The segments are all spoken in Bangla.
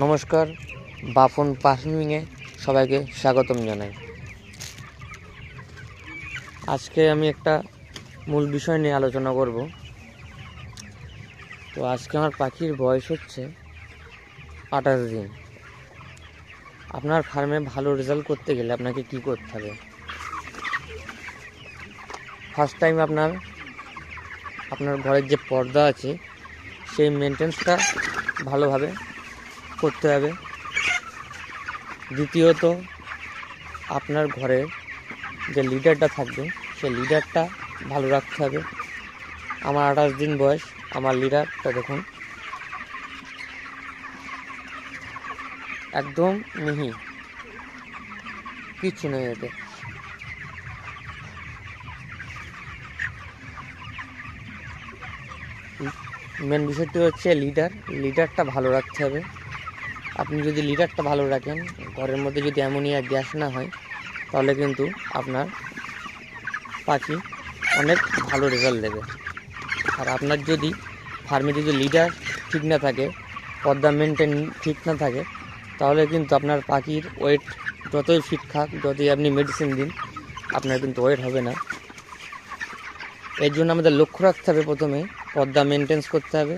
নমস্কার, বাপন ফার্মিংয়ে সবাইকে স্বাগতম জানাই। আজকে আমি একটা মূল বিষয় নিয়ে আলোচনা করব। তো আজকে আমার পাখির বয়স হচ্ছে 28 দিন। আপনার ফার্মে ভালো রেজাল্ট করতে গেলে আপনাকে কি করতে হবে? ফার্স্ট টাইম আপনার ঘরের যে পর্দা আছে সেই মেনটেন্সটা ভালোভাবে করতে হবে। দ্বিতীয়ত, আপনার ঘরে যে লিডারটা থাকবে সেই লিডারটা ভালো রাখতে হবে। আমার 28 দিন বয়স, আমার লিডারটা দেখুন একদম মিহি, কিচ্ছু নেই এতে। মেন বিষয়টি হচ্ছে লিডারটা ভালো রাখতে হবে। আপনি যদি লিডারটা ভালো রাখেন, ঘরের মধ্যে যদি অ্যামোনিয়া গ্যাস না হয়, তাহলে কিন্তু আপনার পাখি অনেক ভালো রেজাল্ট দেবে। আর আপনার যদি ফার্মে যদি লিডার ঠিক না থাকে, পর্দা মেনটেন ঠিক না থাকে, তাহলে কিন্তু আপনার পাখির ওয়েট যতই ফিট খাক, যতই আপনি মেডিসিন দিন, আপনার কিন্তু ওয়েট হবে না। এর জন্য আমাদের লক্ষ্য রাখতে হবে, প্রথমে পর্দা মেনটেন্স করতে হবে।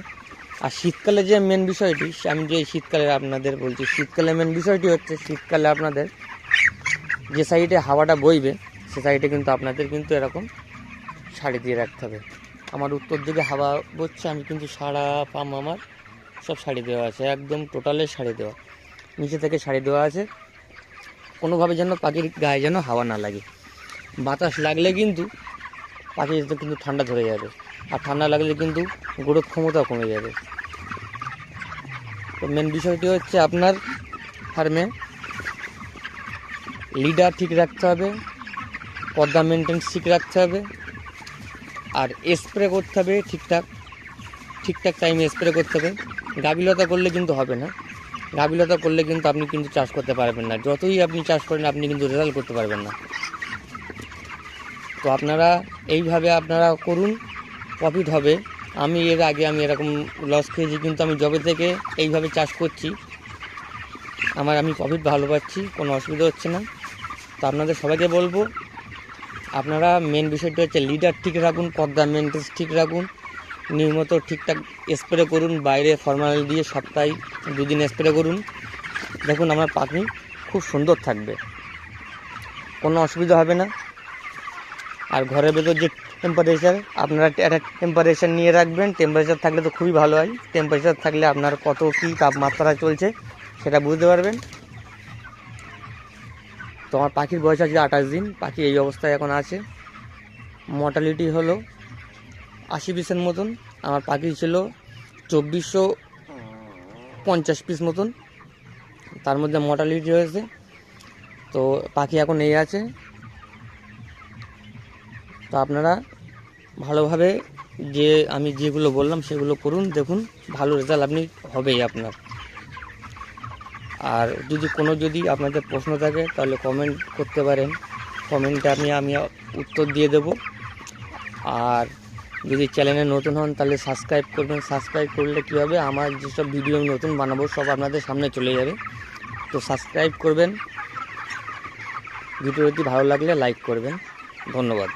আর শীতকালে যে মেন বিষয়টি, আমি যে শীতকালে আপনাদের বলছি, শীতকালে মেন বিষয়টি হচ্ছে, শীতকালে আপনাদের যে সাইডে হাওয়াটা বইবে সে সাইডে কিন্তু আপনাদের কিন্তু এরকম শাড়ি দিয়ে রাখতে হবে। আমার উত্তর দিকে হাওয়া বইছে, আমি কিন্তু সারা পাম আমার সব শাড়ি দেওয়া আছে, একদম টোটালে শাড়ি দেওয়া, নিচে থেকে শাড়ি দেওয়া আছে। কোনোভাবে যেন পাখির গায়ে যেন হাওয়া না লাগে। বাতাস লাগলে কিন্তু পাখির কিন্তু ঠান্ডা ধরে যাবে, আর ঠান্ডা লাগলে কিন্তু গ্রোথ ক্ষমতা কমে যাবে। তো মেন বিষয়টি হচ্ছে আপনার ফার্মে লিডার ঠিক রাখতে হবে, পর্দা মেনটেন্স ঠিক রাখতে হবে, আর স্প্রে করতে হবে ঠিকঠাক টাইমে স্প্রে করতে হবে। গাফিলতা করলে কিন্তু হবে না, গাফিলতা করলে কিন্তু আপনি কিন্তু চাষ করতে পারবেন না। যতই আপনি চাষ করেন, আপনি কিন্তু রেজাল্ট করতে পারবেন না। তো আপনারা এইভাবে আপনারা করুন, প্রফিট হবে। এর আগে আমি এরকম লস খেয়েছি, কিন্তু আমি জবে থেকে এইভাবে চাষ করছি, আমি প্রফিট ভালো পাচ্ছি, কোনো অসুবিধা হচ্ছে না। তো আপনাদের সবাইকে বলবো, আপনারা মেন বিষয়টি হচ্ছে লিডার ঠিক রাখুন, পর্দা মেনটেন্স ঠিক রাখুন, নিয়মিত ঠিকঠাক স্প্রে করুন, বাইরে ফর্মালিন দিয়ে সপ্তাহে 2 দিন স্প্রে করুন। দেখুন আমার পাখি খুব সুন্দর থাকবে, কোনো অসুবিধা হবে না। আর ঘরের ভেতর যে টেম্পারেচার, আপনারা একটা টেম্পারেচার নিয়ে রাখবেন। টেম্পারেচার থাকলে তো খুবই ভালো হয়। টেম্পারেচার থাকলে আপনার কত কী তাপমাত্রা চলছে সেটা বুঝতে পারবেন। তো আমার পাখির বয়স আছে 28 দিন, পাখি এই অবস্থায় এখন আছে। মর্টালিটি হলো 80 পিসের মতন। আমার পাখি ছিল 2450 পিস মতন, তার মধ্যে মর্টালিটি হয়েছে। তো পাখি এখন এই আছে। তো আপনারা ভালোভাবে আমি যেগুলো বললাম সেগুলো করুন, দেখুন ভালো রেজাল্ট আপনি হবেই আপনার। আর যদি আপনাদের প্রশ্ন থাকে তাহলে কমেন্ট করতে পারেন, কমেন্টে আমি উত্তর দিয়ে দেব। আর যদি চ্যানেলে নতুন হন তাহলে সাবস্ক্রাইব করবেন। সাবস্ক্রাইব করলে কী হবে, আমার যেসব ভিডিও আমি নতুন বানাবো সব আপনাদের সামনে চলে যাবে। তো সাবস্ক্রাইব করবেন, ভিডিওটি ভালো লাগলে লাইক করবেন। ধন্যবাদ।